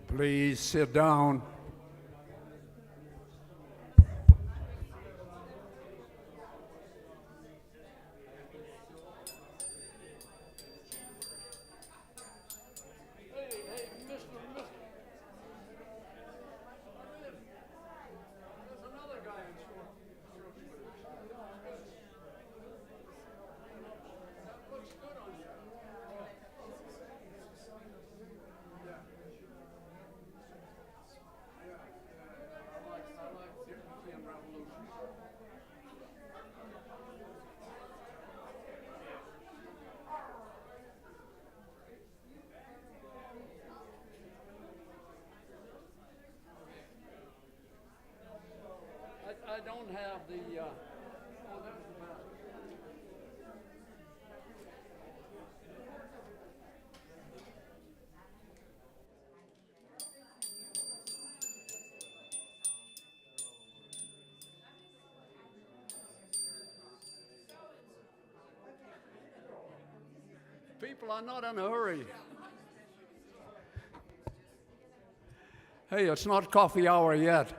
Please sit down. I don't have the, oh, there's the map. People are not in a hurry. Hey, it's not coffee hour yet.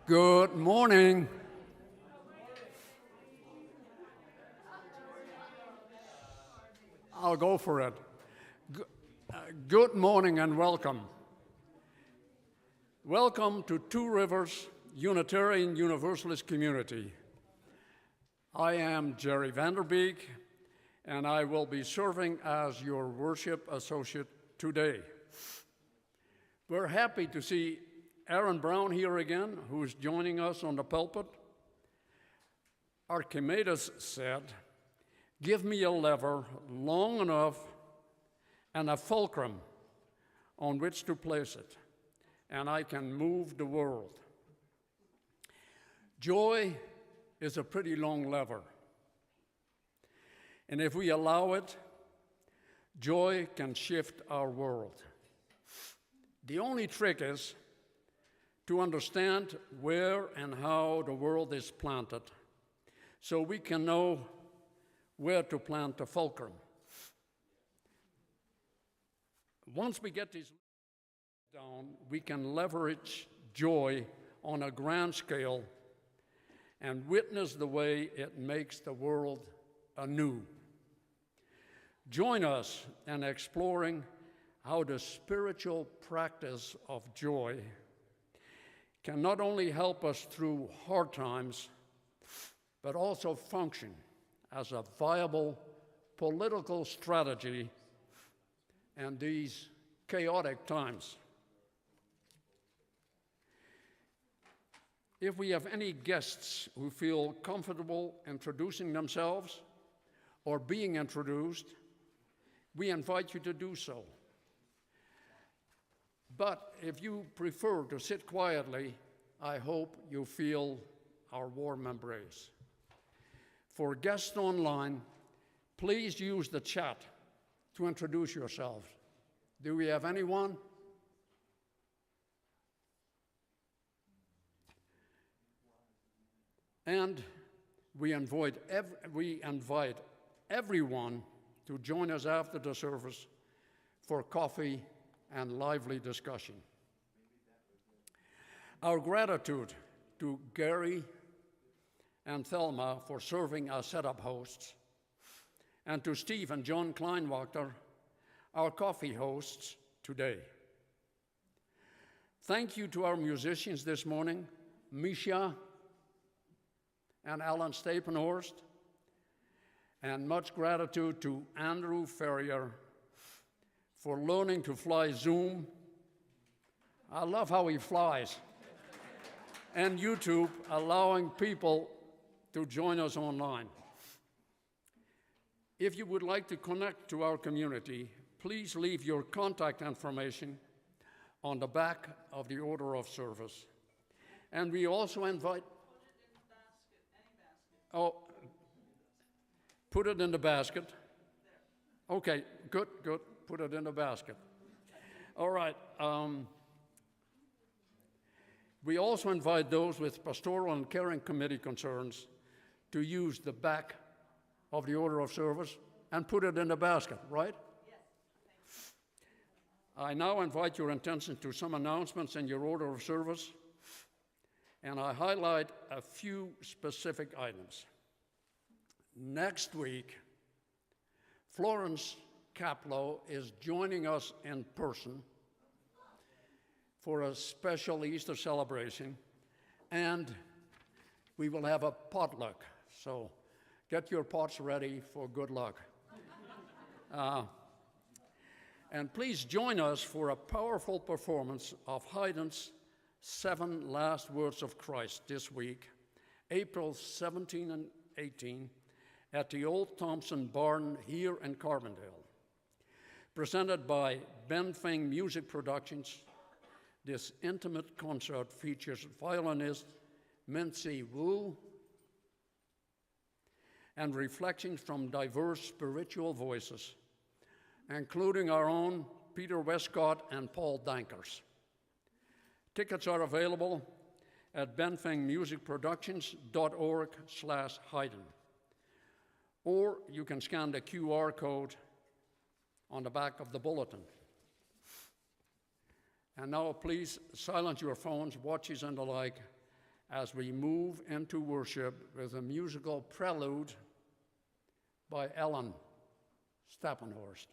Good morning. I'll go for it. Good morning and welcome. Welcome to Two Rivers Unitarian Universalist Community. I am Jerry Vanderbeek, and I will be serving as your worship associate today. We're happy to see Aaron Brown here again, who is joining us on the pulpit. Archimedes said, "Give me a lever long enough and a fulcrum on which to place it, and I can move the world." Joy is a pretty long lever. And if we allow it, joy can shift our world. The only trick is to understand where and how the world is planted, so we can know where to plant the fulcrum. Once we get these down, we can leverage joy on a grand scale and witness the way it makes the world anew. Join us in exploring how the spiritual practice of joy can not only help us through hard times, but also function as a viable political strategy in these chaotic times. If we have any guests who feel comfortable introducing themselves or being introduced, we invite you to do so. But if you prefer to sit quietly, I hope you feel our warm embrace. For guests online, please use the chat to introduce yourselves. Do we have anyone? And we invite everyone to join us after the service for coffee and lively discussion. Our gratitude to Gary and Thelma for serving as setup hosts, and to Steve and John Kleinwachter, our coffee hosts today. Thank you to our musicians this morning, Misha and Alan Stapenhorst, and much gratitude to Andrew Ferrier for learning to fly Zoom. I love how he flies. And YouTube, allowing people to join us online. If you would like to connect to our community, please leave your contact information on the back of the order of service. And we also invite... Oh, put it in the basket. Okay, good. Put it in the basket. All right. We also invite those with pastoral and caring committee concerns to use the back of the order of service and put it in the basket, right? Yes. I now invite your attention to some announcements in your order of service, and I highlight a few specific items. Next week, Florence Caplow is joining us in person for a special Easter celebration, and we will have a potluck. So get your pots ready for good luck. And please join us for a powerful performance of Haydn's 7 Last Words of Christ this week, April 17 and 18, at the Old Thompson Barn here in Carbondale. Presented by Ben Feng Music Productions, this intimate concert features violinist Mincy Wu and reflections from diverse spiritual voices, including our own Peter Westcott and Paul Dankers. Tickets are available at benfengmusicproductions.org/Haydn, or you can scan the QR code on the back of the bulletin. And now please silence your phones, watches, and the like as we move into worship with a musical prelude by Ellen Stappenhorst.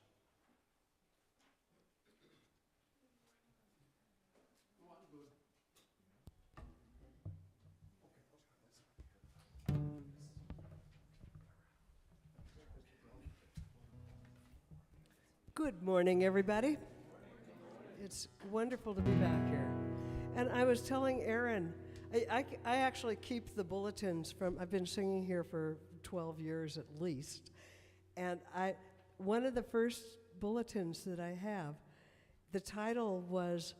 Good morning, everybody. It's wonderful to be back here. And I was telling Aaron, I actually keep the bulletins from, I've been singing here for 12 years at least. And one of the first bulletins that I have, the title was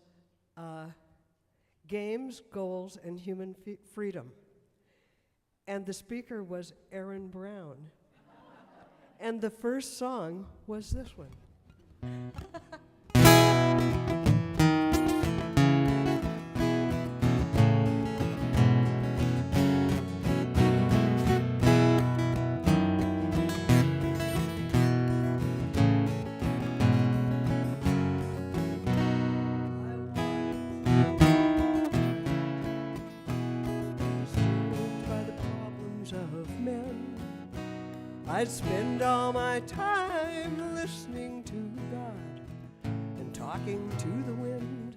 Games, Goals, and Human Freedom. And the speaker was Aaron Brown. And the first song was this one. I'd spend all my time listening to God and talking to the wind.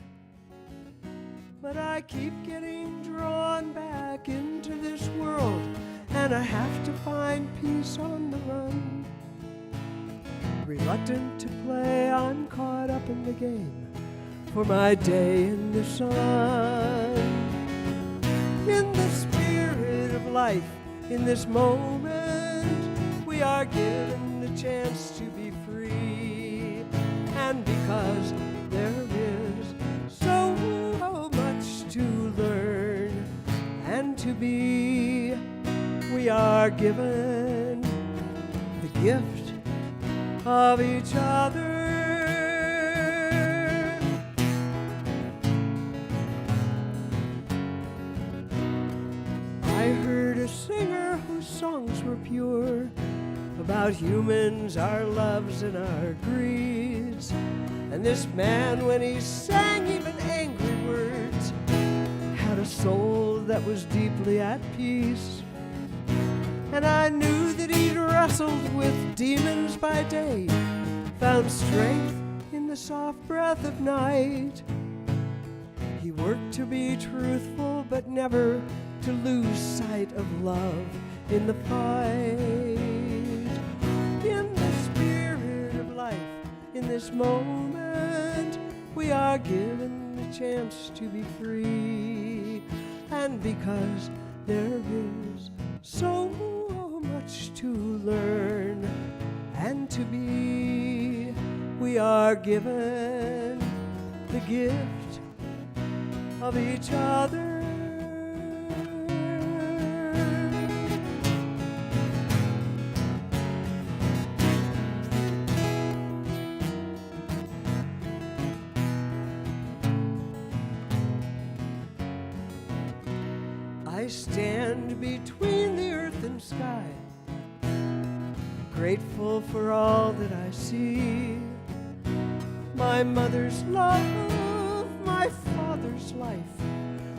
But I keep getting drawn back into this world, and I have to find peace on the run. Reluctant to play, I'm caught up in the game for my day in the sun. In the spirit of life, in this moment, we are given the chance to be free. And because there is so much to learn and to be, we are given the gift of each other. I heard a singer whose songs were pure, about humans, our loves, and our greeds. And this man, when he sang even angry words, had a soul that was deeply at peace. And I knew that he'd wrestled with demons by day, found strength in the soft breath of night. He worked to be truthful, but never to lose sight of love in the fight. In the spirit of life, in this moment, we are given the chance to be free. And because there is so much to learn and to be, we are given the gift of each other. stand between the earth and sky, grateful for all that I see. My mother's love, my father's life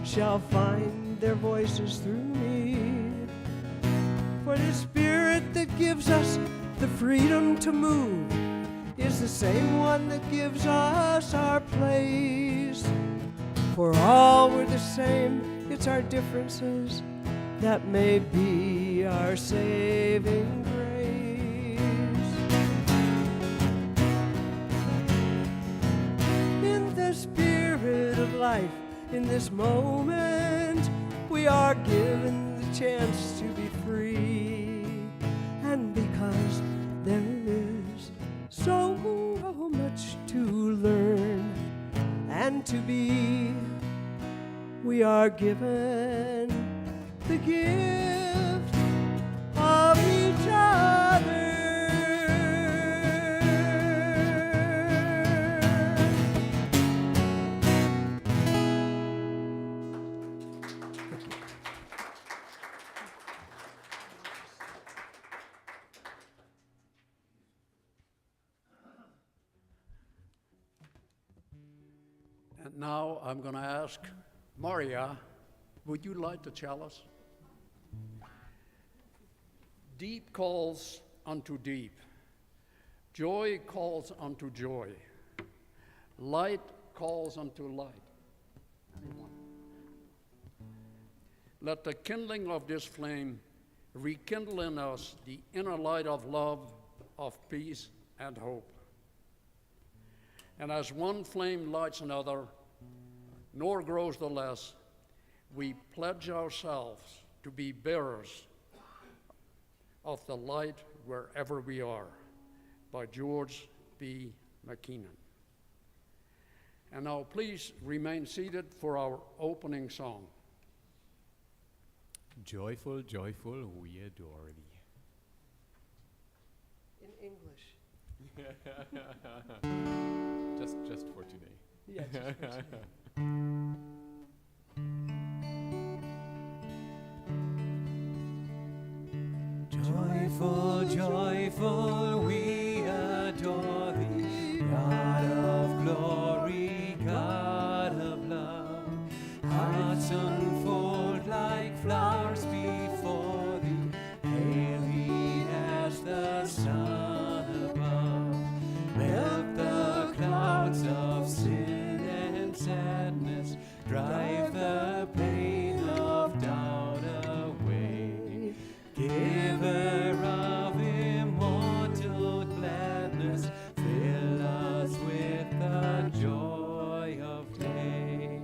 shall find their voices through me. For the spirit that gives us the freedom to move is the same one that gives us our place. For all we're the same, it's our differences that may be our saving grace. In the spirit of life, in this moment, we are given the chance to be free. And because there is so much to learn and to be, we are given the gift of each other. And now I'm going to ask Maria, would you light the chalice? Deep calls unto deep. Joy calls unto joy. Light calls unto light. Anyone? Let the kindling of this flame rekindle in us the inner light of love, of peace, and hope. And as one flame lights another, nor grows the less, we pledge ourselves to be bearers of the light wherever we are, by George B. McKinnon. And now please remain seated for our opening song. Joyful, joyful, we adore thee. In English. Just for today. Yeah, just for today. Joyful, joyful, we adore thee, God of glory, God of love. Hearts unfold like flowers before thee, hail as the sun above. Melt the clouds of sin and sadness, drive the pain of doubt away. Giver of immortal gladness, fill us with the joy of day.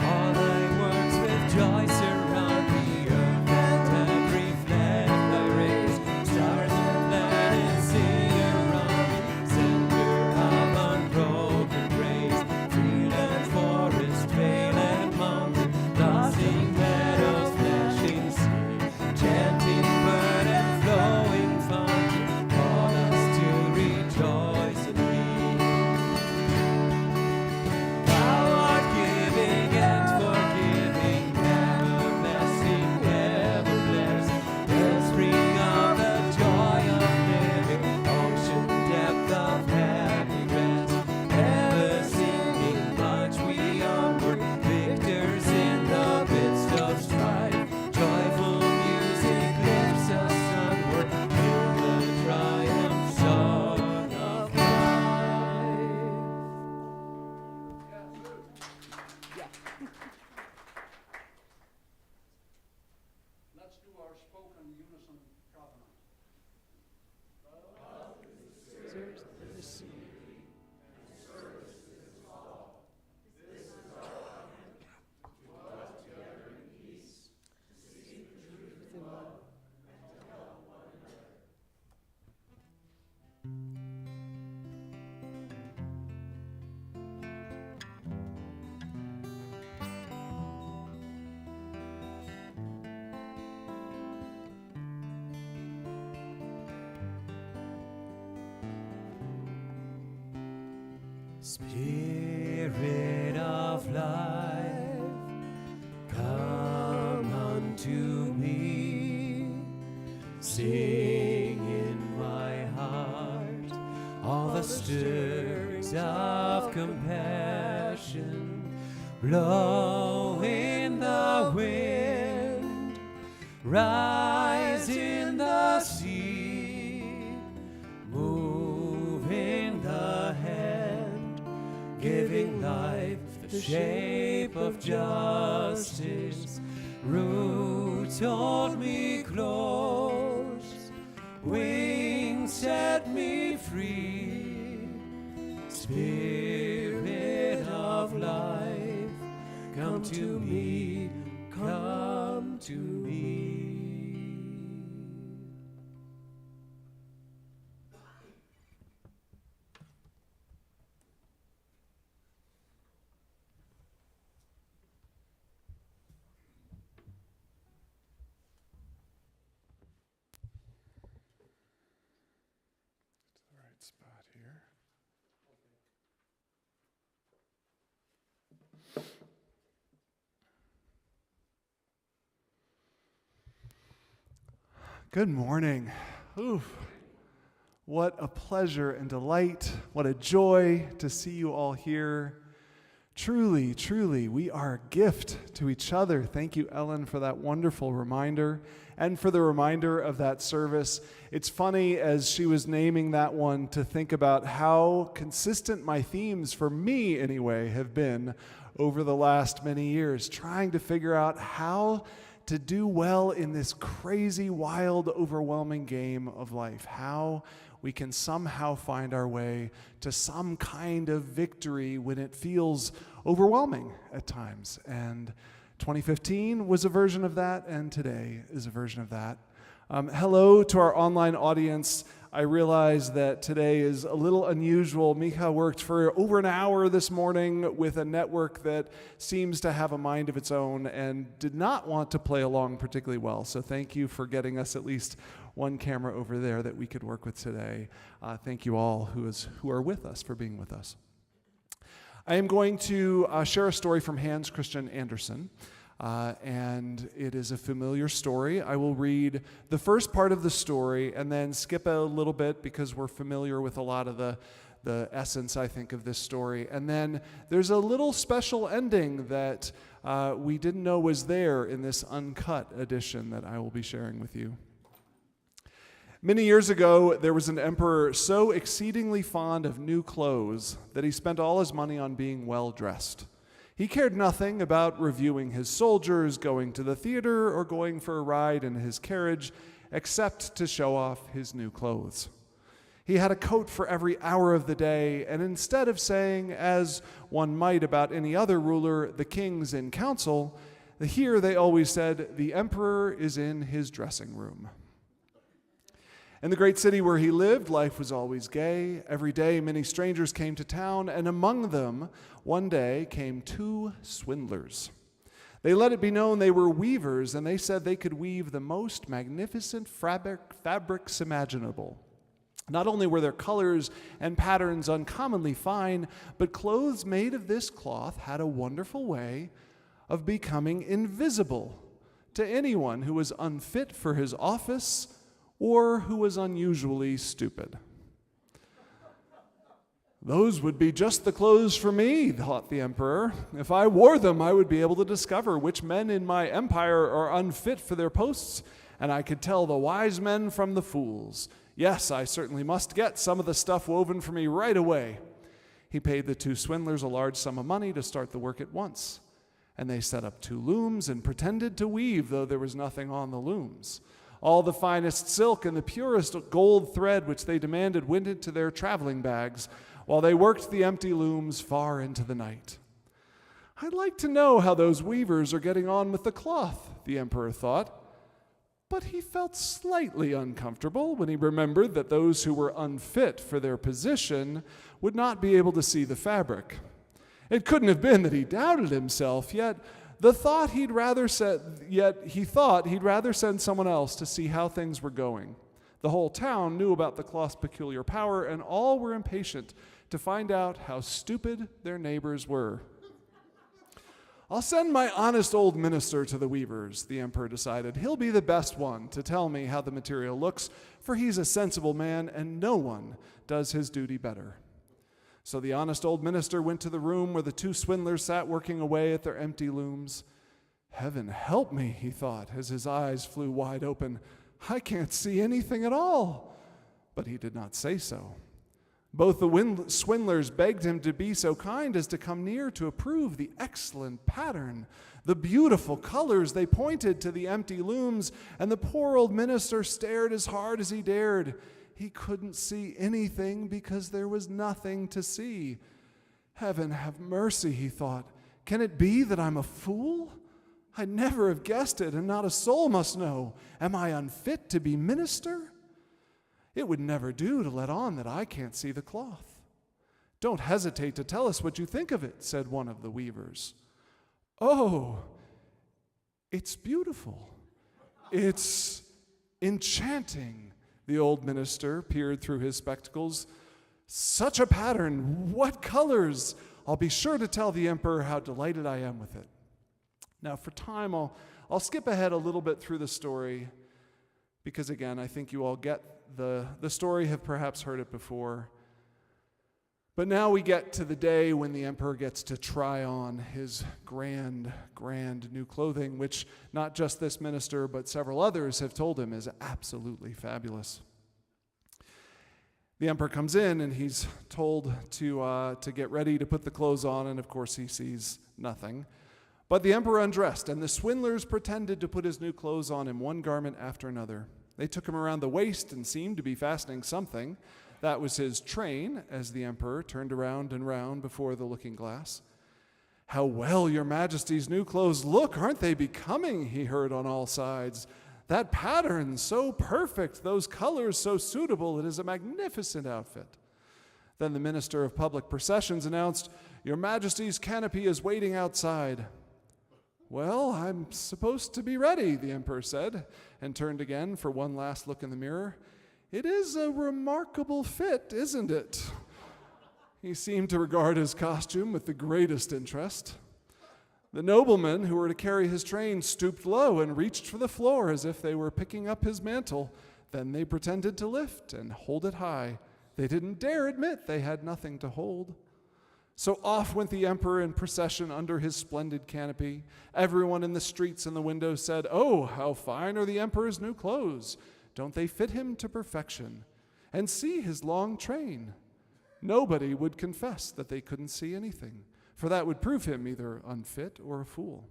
All thy works with joy surround the earth, and every flag thy rays. Stars and planets sing around thee, center of unbroken grace. Freeland, forest, vale, and mountain, blossoming meadows, flashing sea, chanting bird and flowing fountain, call us to rejoice in thee. Thou art giving and forgiving, ever blessing, ever blessed, wellspring of the joy of living, ocean depth of happy rest, ever singing much we onward, victors in the midst of strife. Joyful music lifts us onward, in the triumph song of life. Let's do our spoken unison covenant. Spirit of life. Come unto me, sing in my heart all the stirrings of compassion. Blow in the wind, rise in the sea, move in the hand, giving life the shape of justice. Roots hold me close, wings set me free. Spirit of life, come to me, come to me. Right spot here. Good morning. Oof. What a pleasure and delight. What a joy to see you all here. Truly, truly, we are a gift to each other. Thank you, Ellen, for that wonderful reminder and for the reminder of that service. It's funny, as she was naming that one, to think about how consistent my themes, for me anyway, have been over the last many years, trying to figure out how to do well in this crazy, wild, overwhelming game of life, how we can somehow find our way to some kind of victory when it feels overwhelming at times. And 2015 was a version of that, and today is a version of that. Hello to our online audience. I realize that today is a little unusual. Mika worked for over an hour this morning with a network that seems to have a mind of its own and did not want to play along particularly well. So thank you for getting us at least one camera over there that we could work with today. Thank you all who are with us for being with us. I am going to share a story from Hans Christian Andersen. And it is a familiar story. I will read the first part of the story and then skip a little bit because we're familiar with a lot of the essence, I think, of this story. And then there's a little special ending that we didn't know was there in this uncut edition that I will be sharing with you. Many years ago, there was an emperor so exceedingly fond of new clothes that he spent all his money on being well dressed. He cared nothing about reviewing his soldiers, going to the theater, or going for a ride in his carriage, except to show off his new clothes. He had a coat for every hour of the day, and instead of saying, as one might about any other ruler, the king's in council, here they always said, the emperor is in his dressing room. In the great city where he lived, life was always gay. Every day, many strangers came to town, and among them, one day, came two swindlers. They let it be known they were weavers, and they said they could weave the most magnificent fabrics imaginable. Not only were their colors and patterns uncommonly fine, but clothes made of this cloth had a wonderful way of becoming invisible to anyone who was unfit for his office or who was unusually stupid. Those would be just the clothes for me, thought the emperor. If I wore them, I would be able to discover which men in my empire are unfit for their posts, and I could tell the wise men from the fools. Yes, I certainly must get some of the stuff woven for me right away. He paid the two swindlers a large sum of money to start the work at once, and they set up two looms and pretended to weave, though there was nothing on the looms. All the finest silk and the purest gold thread which they demanded went into their traveling bags, while they worked the empty looms far into the night. I'd like to know how those weavers are getting on with the cloth, the emperor thought. But he felt slightly uncomfortable when he remembered that those who were unfit for their position would not be able to see the fabric. It couldn't have been that he doubted himself, yet he thought he'd rather send someone else to see how things were going. The whole town knew about the cloth's peculiar power, and all were impatient to find out how stupid their neighbors were. I'll send my honest old minister to the weavers, the emperor decided. He'll be the best one to tell me how the material looks, for he's a sensible man, and no one does his duty better. So the honest old minister went to the room where the two swindlers sat working away at their empty looms. Heaven help me, he thought, as his eyes flew wide open. I can't see anything at all. But he did not say so. Both the swindlers begged him to be so kind as to come near to approve the excellent pattern, the beautiful colors. They pointed to the empty looms, and the poor old minister stared as hard as he dared. He couldn't see anything because there was nothing to see. Heaven have mercy, he thought. Can it be that I'm a fool? I'd never have guessed it, and not a soul must know. Am I unfit to be minister? It would never do to let on that I can't see the cloth. Don't hesitate to tell us what you think of it, said one of the weavers. Oh, it's beautiful. It's enchanting. The old minister peered through his spectacles. Such a pattern, what colors! I'll be sure to tell the emperor how delighted I am with it. Now, for time, I'll skip ahead a little bit through the story because, again, I think you all get the story, have perhaps heard it before. But now we get to the day when the emperor gets to try on his grand new clothing, which not just this minister, but several others have told him is absolutely fabulous. The emperor comes in and he's told to get ready to put the clothes on, and of course he sees nothing. But the emperor undressed, and the swindlers pretended to put his new clothes on him, one garment after another. They took him around the waist and seemed to be fastening something. That was his train, as the emperor turned around and round before the looking glass. How well your majesty's new clothes look, aren't they becoming? He heard on all sides. That pattern, so perfect, those colors so suitable, it is a magnificent outfit. Then the minister of public processions announced, Your Majesty's canopy is waiting outside. Well, I'm supposed to be ready, the emperor said, and turned again for one last look in the mirror. It is a remarkable fit, isn't it? He seemed to regard his costume with the greatest interest. The noblemen who were to carry his train stooped low and reached for the floor as if they were picking up his mantle. Then they pretended to lift and hold it high. They didn't dare admit they had nothing to hold. So off went the emperor in procession under his splendid canopy. Everyone in the streets and the windows said, Oh, how fine are the emperor's new clothes! Don't they fit him to perfection? And see his long train. Nobody would confess that they couldn't see anything, for that would prove him either unfit or a fool.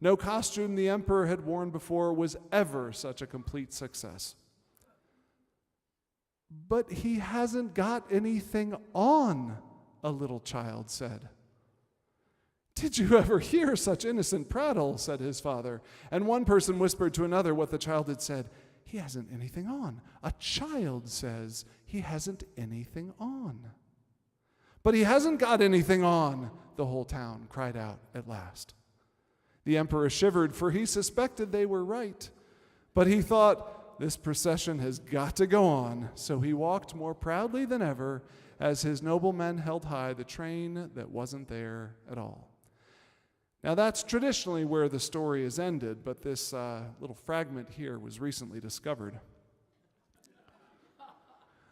No costume the emperor had worn before was ever such a complete success. But he hasn't got anything on, a little child said. Did you ever hear such innocent prattle, said his father. And one person whispered to another what the child had said. He hasn't anything on. A child says he hasn't anything on. But he hasn't got anything on, the whole town cried out at last. The emperor shivered, for he suspected they were right. But he thought, this procession has got to go on. So he walked more proudly than ever as his noblemen held high the train that wasn't there at all. Now that's traditionally where the story is ended, but this little fragment here was recently discovered.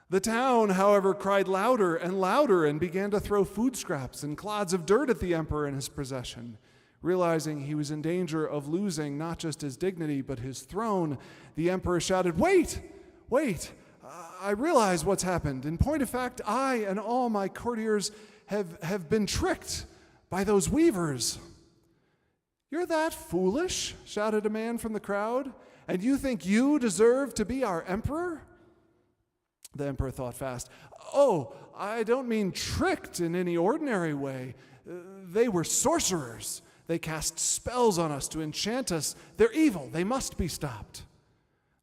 The town, however, cried louder and louder and began to throw food scraps and clods of dirt at the emperor and his procession. Realizing he was in danger of losing not just his dignity but his throne, the emperor shouted, Wait! I realize what's happened. In point of fact, I and all my courtiers have been tricked by those weavers. You're that foolish, shouted a man from the crowd, and you think you deserve to be our emperor? The emperor thought fast. Oh, I don't mean tricked in any ordinary way. They were sorcerers. They cast spells on us to enchant us. They're evil. They must be stopped.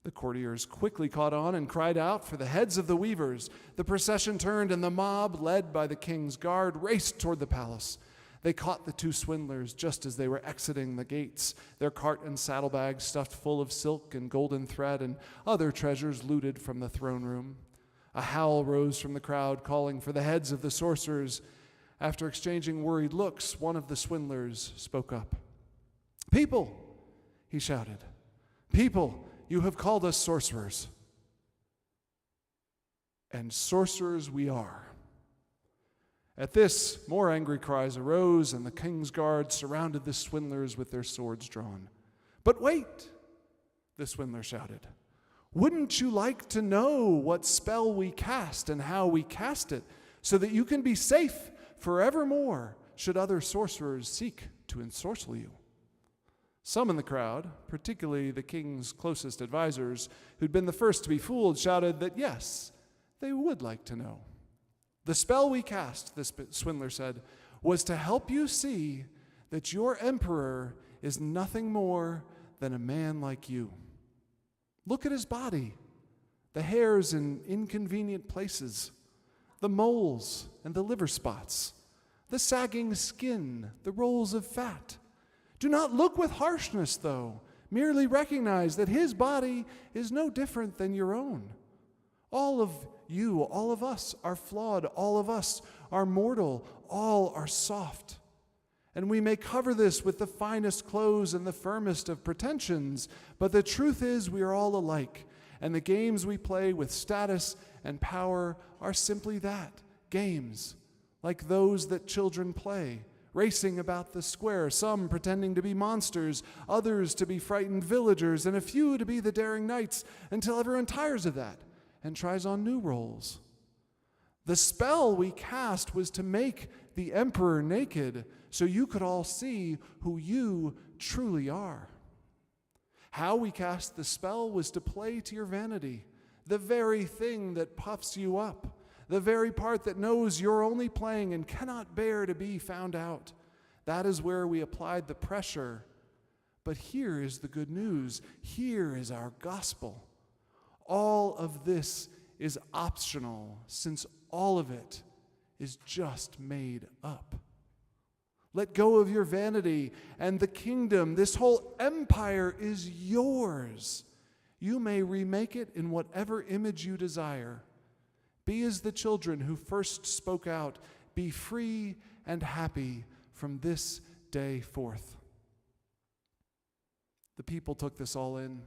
The courtiers quickly caught on and cried out for the heads of the weavers. The procession turned, and the mob, led by the king's guard, raced toward the palace. They caught the two swindlers just as they were exiting the gates, their cart and saddlebags stuffed full of silk and golden thread and other treasures looted from the throne room. A howl rose from the crowd, calling for the heads of the sorcerers. After exchanging worried looks, one of the swindlers spoke up. People, he shouted, people, you have called us sorcerers. And sorcerers we are. At this, more angry cries arose, and the king's guards surrounded the swindlers with their swords drawn. But wait, the swindler shouted. Wouldn't you like to know what spell we cast and how we cast it, so that you can be safe forevermore should other sorcerers seek to ensorcel you? Some in the crowd, particularly the king's closest advisors, who'd been the first to be fooled, shouted that yes, they would like to know. The spell we cast, the swindler said, was to help you see that your emperor is nothing more than a man like you. Look at his body, the hairs in inconvenient places, the moles and the liver spots, the sagging skin, the rolls of fat. Do not look with harshness, though. Merely recognize that his body is no different than your own. All of you, all of us are flawed. All of us are mortal. All are soft. And we may cover this with the finest clothes and the firmest of pretensions, but the truth is we are all alike, and the games we play with status and power are simply that, games, like those that children play, racing about the square, some pretending to be monsters, others to be frightened villagers, and a few to be the daring knights, until everyone tires of that and tries on new roles. The spell we cast was to make the emperor naked so you could all see who you truly are. How we cast the spell was to play to your vanity, the very thing that puffs you up, the very part that knows you're only playing and cannot bear to be found out. That is where we applied the pressure. But here is the good news. Here is our gospel. All of this is optional, since all of it is just made up. Let go of your vanity, and the kingdom, this whole empire, is yours. You may remake it in whatever image you desire. Be as the children who first spoke out. Be free and happy from this day forth. The people took this all in.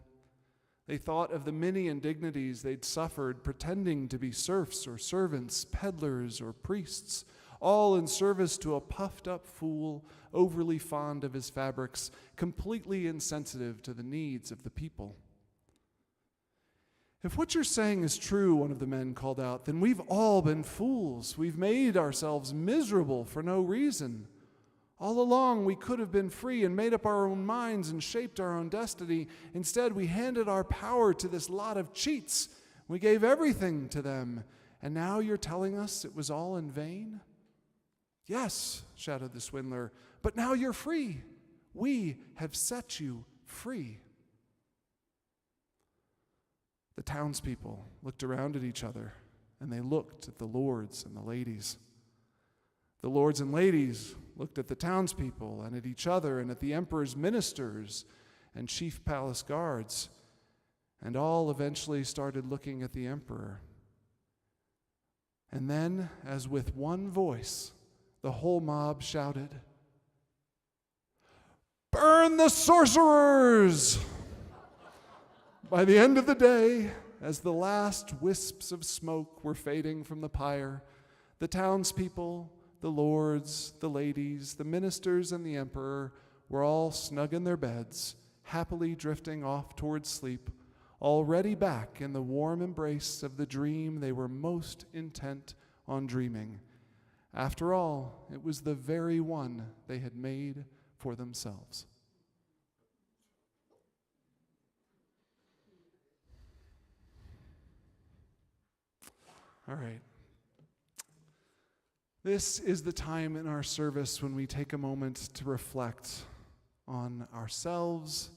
They thought of the many indignities they'd suffered pretending to be serfs or servants, peddlers or priests, all in service to a puffed-up fool, overly fond of his fabrics, completely insensitive to the needs of the people. If what you're saying is true, one of the men called out, then we've all been fools. We've made ourselves miserable for no reason. All along, we could have been free and made up our own minds and shaped our own destiny. Instead, we handed our power to this lot of cheats. We gave everything to them. And now you're telling us it was all in vain? Yes, shouted the swindler, but now you're free. We have set you free. The townspeople looked around at each other, and they looked at the lords and the ladies. The lords and ladies looked at the townspeople and at each other and at the emperor's ministers and chief palace guards, and all eventually started looking at the emperor. And then, as with one voice, the whole mob shouted, "Burn the sorcerers!" By the end of the day, as the last wisps of smoke were fading from the pyre, the townspeople, the lords, the ladies, the ministers, and the emperor were all snug in their beds, happily drifting off towards sleep, already back in the warm embrace of the dream they were most intent on dreaming. After all, it was the very one they had made for themselves. All right. This is the time in our service when we take a moment to reflect on ourselves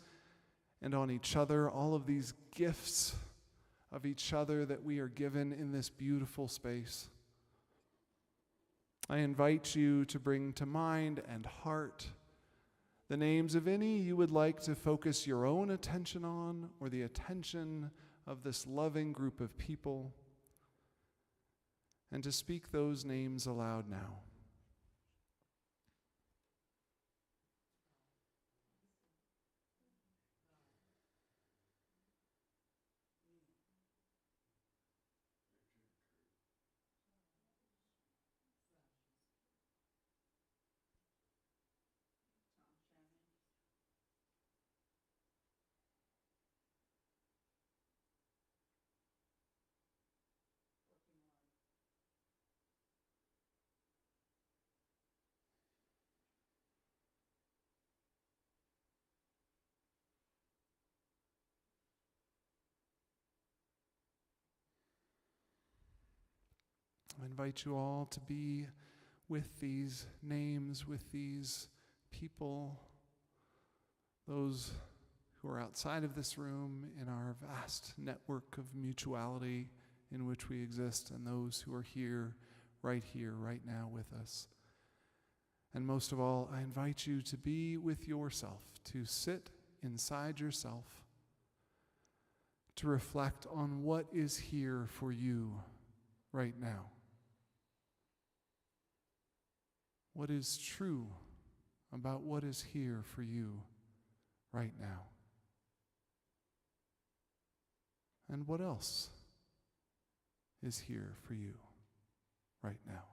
and on each other, all of these gifts of each other that we are given in this beautiful space. I invite you to bring to mind and heart the names of any you would like to focus your own attention on, or the attention of this loving group of people, and to speak those names aloud now. I invite you all to be with these names, with these people, those who are outside of this room in our vast network of mutuality in which we exist, and those who are here, right now with us. And most of all, I invite you to be with yourself, to sit inside yourself, to reflect on what is here for you right now. What is true about what is here for you right now? And what else is here for you right now?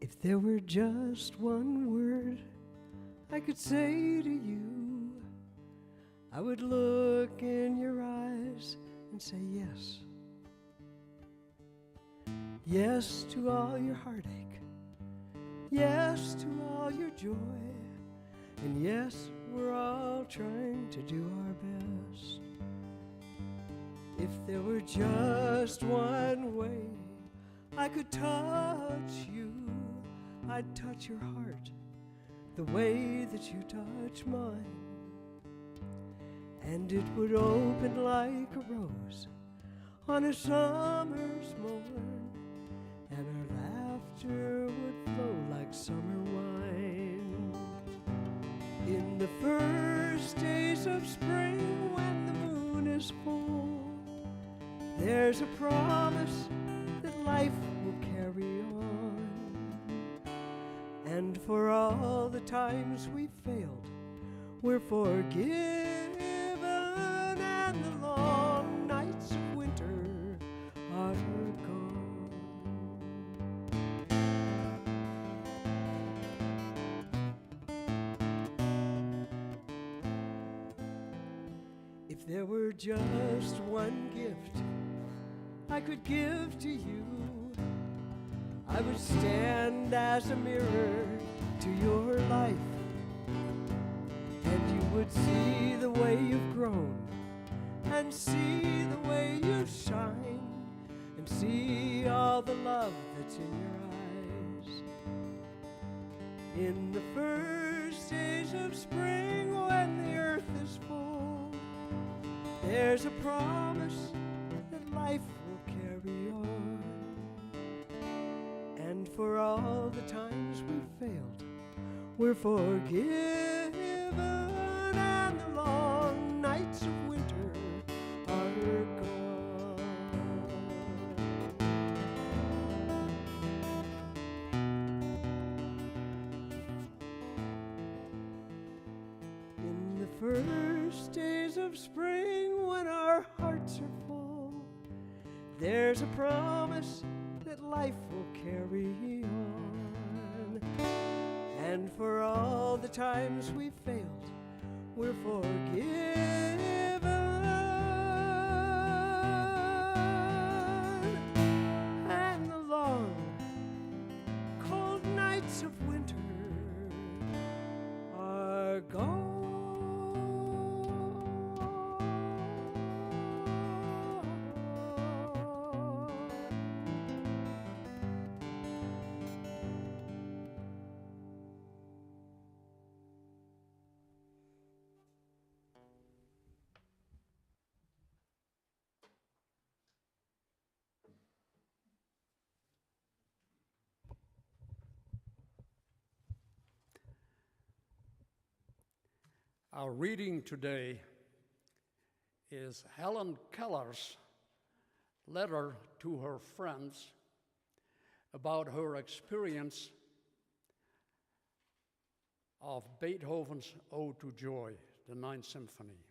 If there were just one word I could say to you, I would look in your eyes and say yes. Yes to all your heartache, yes to all your joy, and yes, we're all trying to do our best. If there were just one way I could touch you, I'd touch your heart the way that you touch mine, and it would open like a rose on a summer's morn, and our laughter would flow like summer wine. In the first days of spring when the moon is full, there's a promise that life will carry on. And for all the times we failed, we're forgiven, and the long nights of winter are gone. If there were just one gift I could give to you, I would stand as a mirror to your life, and you would see the way you've grown, and see the way you shine, and see all the love that's in your eyes. In the first days of spring when the earth is full, there's a promise that life will carry on. And for all the times we failed, we're forgiven, and the long nights of winter are gone. In the first days of spring when our hearts are full, there's a promise that life will carry on. And for all the times we failed, we're forgiven, and the long, cold nights of winter are gone. Our reading today is Helen Keller's letter to her friends about her experience of Beethoven's Ode to Joy, the Ninth Symphony,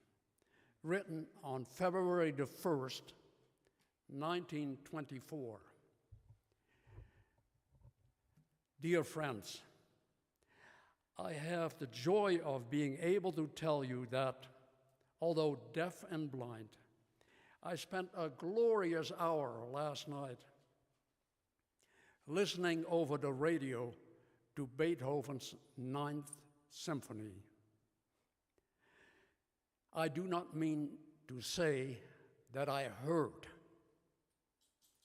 written on February the 1st, 1924. Dear friends, I have the joy of being able to tell you that, although deaf and blind, I spent a glorious hour last night listening over the radio to Beethoven's Ninth Symphony. I do not mean to say that I heard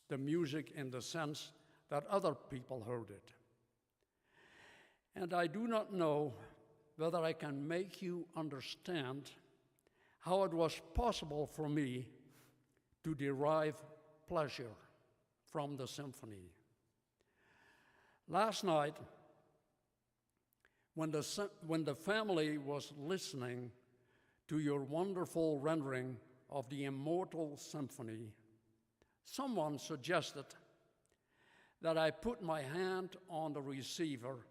the music in the sense that other people heard it. And I do not know whether I can make you understand how it was possible for me to derive pleasure from the symphony. Last night, when the family was listening to your wonderful rendering of the Immortal Symphony, someone suggested that I put my hand on the receiver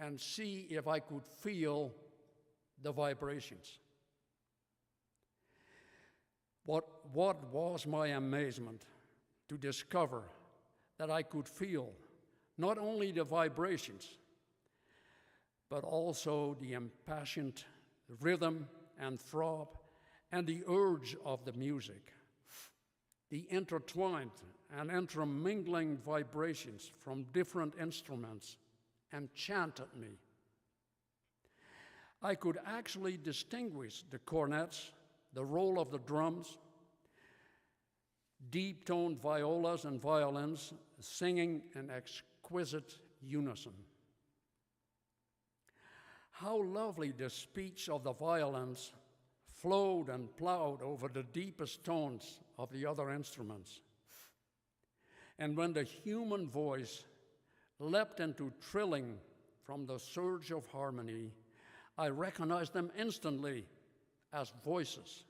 and see if I could feel the vibrations. What was my amazement to discover that I could feel not only the vibrations, but also the impassioned rhythm and throb and the urge of the music. The intertwined and intermingling vibrations from different instruments enchanted me. I could actually distinguish the cornets, the roll of the drums, deep-toned violas and violins singing in exquisite unison. How lovely the speech of the violins flowed and plowed over the deepest tones of the other instruments. And when the human voice leapt into trilling from the surge of harmony, I recognized them instantly as voices.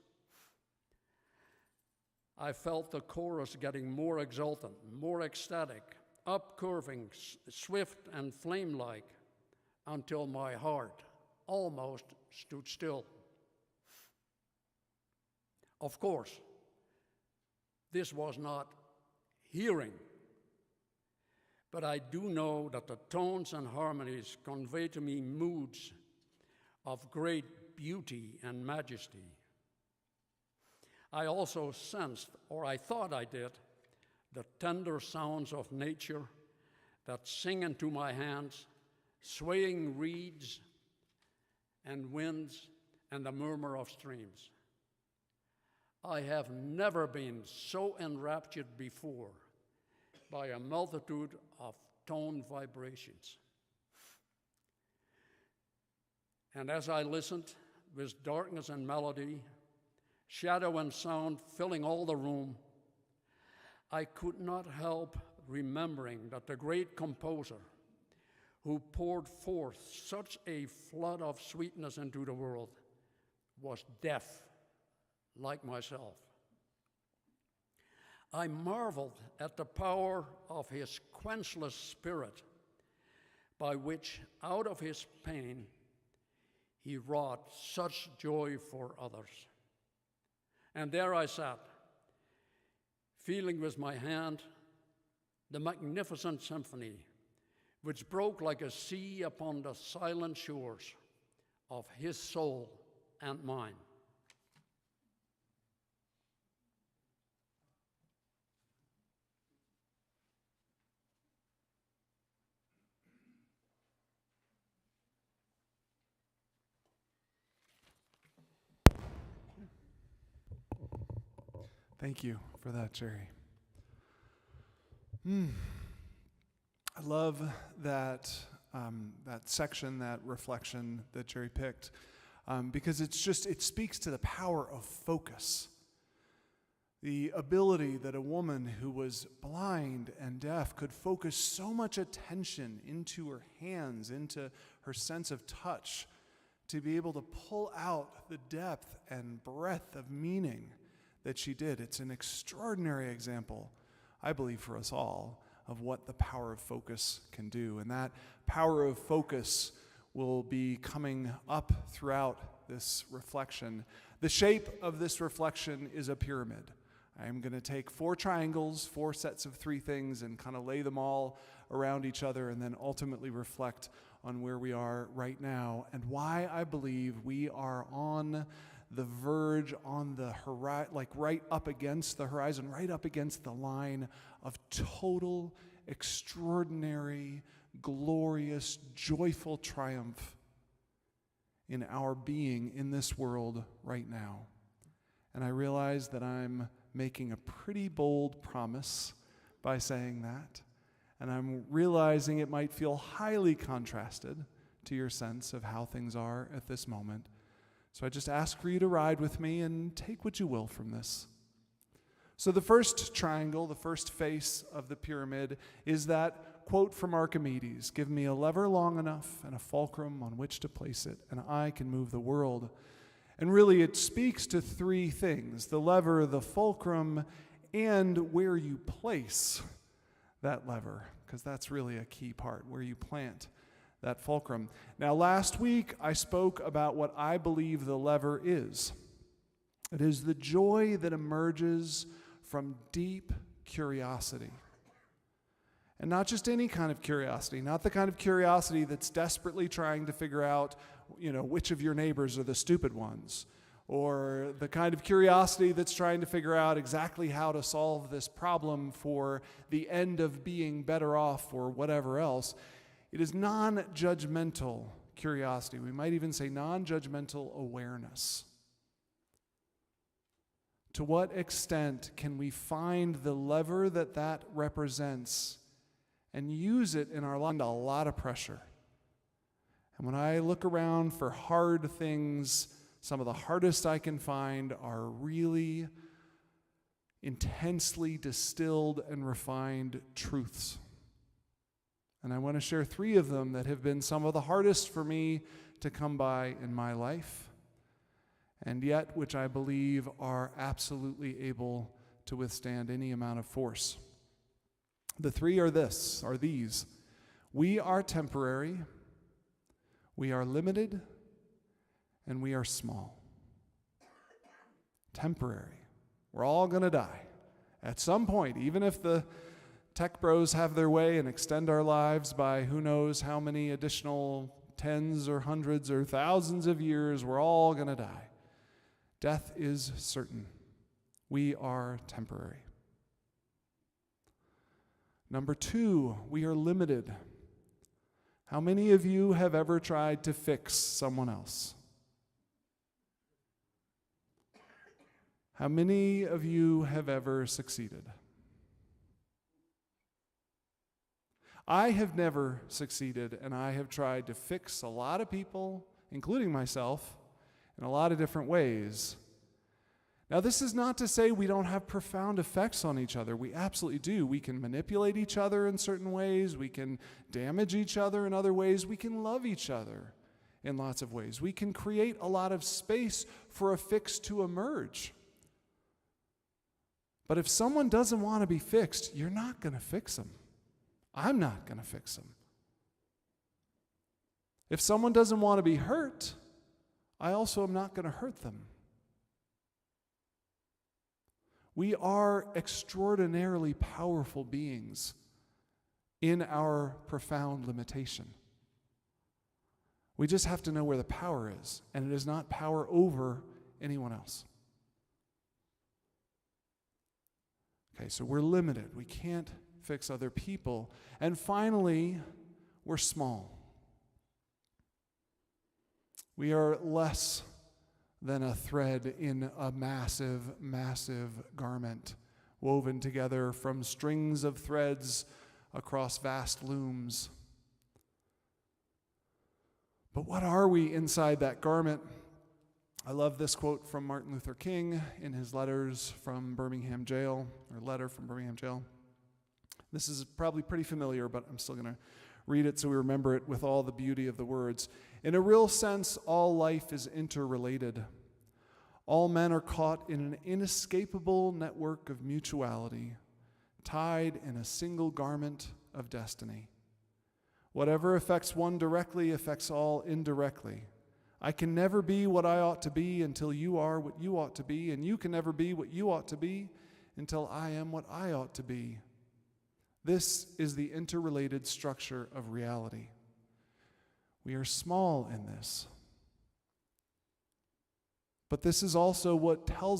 I felt the chorus getting more exultant, more ecstatic, upcurving, swift and flame-like, until my heart almost stood still. Of course, this was not hearing, but I do know that the tones and harmonies convey to me moods of great beauty and majesty. I also sensed, or I thought I did, the tender sounds of nature that sing into my hands, swaying reeds and winds and the murmur of streams. I have never been so enraptured before by a multitude of tone vibrations. And as I listened, with darkness and melody, shadow and sound filling all the room, I could not help remembering that the great composer who poured forth such a flood of sweetness into the world was deaf, like myself. I marveled at the power of his quenchless spirit, by which, out of his pain, he wrought such joy for others. And there I sat, feeling with my hand the magnificent symphony, which broke like a sea upon the silent shores of his soul and mine. Thank you for that, Jerry. I love that section, that reflection that Jerry picked, because it speaks to the power of focus. The ability that a woman who was blind and deaf could focus so much attention into her hands, into her sense of touch, to be able to pull out the depth and breadth of meaning that she did. It's an extraordinary example, I believe, for us all of what the power of focus can do. And that power of focus will be coming up throughout this reflection. The shape of this reflection is a pyramid. I'm going to take 4 triangles, 4 sets of 3 things, and kind of lay them all around each other, and then ultimately reflect on where we are right now and why I believe we are on the verge, on the horizon, like right up against the horizon, right up against the line of total, extraordinary, glorious, joyful triumph in our being in this world right now. And I realize that I'm making a pretty bold promise by saying that. And I'm realizing it might feel highly contrasted to your sense of how things are at this moment. So I just ask for you to ride with me and take what you will from this. So the first triangle, the first face of the pyramid, is that quote from Archimedes, "Give me a lever long enough and a fulcrum on which to place it, and I can move the world." And really it speaks to 3 things: the lever, the fulcrum, and where you place that lever, because that's really a key part, where you plant that fulcrum. Now, last week I spoke about what I believe the lever is. It is the joy that emerges from deep curiosity. And not just any kind of curiosity, not the kind of curiosity that's desperately trying to figure out, which of your neighbors are the stupid ones, or the kind of curiosity that's trying to figure out exactly how to solve this problem for the end of being better off or whatever else. It is non-judgmental curiosity. We might even say non-judgmental awareness. To what extent can we find the lever that represents and use it in our life? A lot of pressure. And when I look around for hard things, some of the hardest I can find are really intensely distilled and refined truths. And I want to share 3 of them that have been some of the hardest for me to come by in my life, and yet which I believe are absolutely able to withstand any amount of force. The 3 are these. We are temporary, we are limited, and we are small. Temporary. We're all going to die at some point, even if the tech bros have their way and extend our lives by who knows how many additional tens or hundreds or thousands of years. We're all going to die. Death is certain. We are temporary. Number 2, we are limited. How many of you have ever tried to fix someone else? How many of you have ever succeeded? I have never succeeded, and I have tried to fix a lot of people, including myself, in a lot of different ways. Now, this is not to say we don't have profound effects on each other. We absolutely do. We can manipulate each other in certain ways. We can damage each other in other ways. We can love each other in lots of ways. We can create a lot of space for a fix to emerge. But if someone doesn't want to be fixed, you're not going to fix them. I'm not going to fix them. If someone doesn't want to be hurt, I also am not going to hurt them. We are extraordinarily powerful beings in our profound limitation. We just have to know where the power is, and it is not power over anyone else. Okay, so we're limited. We can't fix other people. And finally, we're small. We are less than a thread in a massive, massive garment woven together from strings of threads across vast looms. But what are we inside that garment? I love this quote from Martin Luther King in his letters from Birmingham jail, or letter from Birmingham jail. This is probably pretty familiar, but I'm still going to read it so we remember it with all the beauty of the words. In a real sense, all life is interrelated. All men are caught in an inescapable network of mutuality, tied in a single garment of destiny. Whatever affects one directly affects all indirectly. I can never be what I ought to be until you are what you ought to be, and you can never be what you ought to be until I am what I ought to be. This is the interrelated structure of reality. We are small in this. But this is also what tells